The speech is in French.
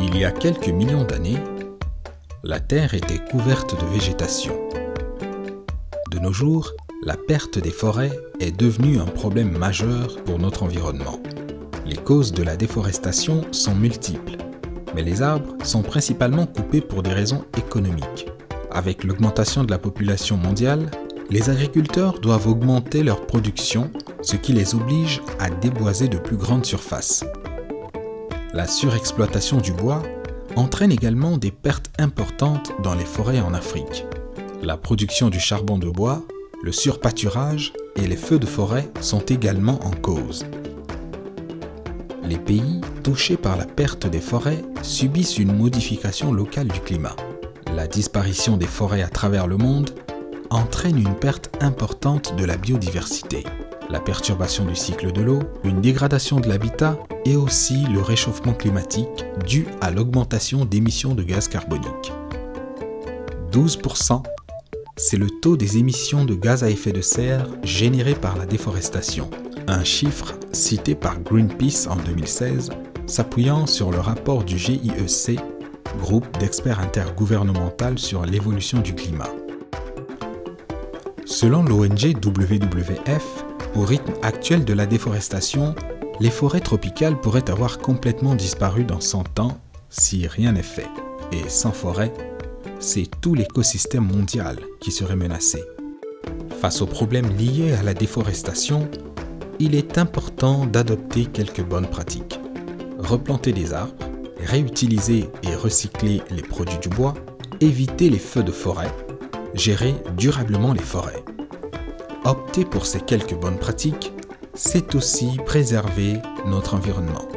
Il y a quelques millions d'années, la Terre était couverte de végétation. De nos jours, la perte des forêts est devenue un problème majeur pour notre environnement. Les causes de la déforestation sont multiples, mais les arbres sont principalement coupés pour des raisons économiques. Avec l'augmentation de la population mondiale, les agriculteurs doivent augmenter leur production, ce qui les oblige à déboiser de plus grandes surfaces. La surexploitation du bois entraîne également des pertes importantes dans les forêts en Afrique. La production du charbon de bois, le surpâturage et les feux de forêt sont également en cause. Les pays touchés par la perte des forêts subissent une modification locale du climat. La disparition des forêts à travers le monde entraîne une perte importante de la biodiversité, la perturbation du cycle de l'eau, une dégradation de l'habitat et aussi le réchauffement climatique dû à l'augmentation d'émissions de gaz carboniques. 12%, c'est le taux des émissions de gaz à effet de serre générées par la déforestation, un chiffre cité par Greenpeace en 2016, s'appuyant sur le rapport du GIEC, groupe d'experts intergouvernemental sur l'évolution du climat. Selon l'ONG WWF, au rythme actuel de la déforestation, les forêts tropicales pourraient avoir complètement disparu dans 100 ans si rien n'est fait. Et sans forêt, c'est tout l'écosystème mondial qui serait menacé. Face aux problèmes liés à la déforestation, il est important d'adopter quelques bonnes pratiques. Replanter des arbres, réutiliser et recycler les produits du bois, éviter les feux de forêt, gérer durablement les forêts. Opter pour ces quelques bonnes pratiques, c'est aussi préserver notre environnement.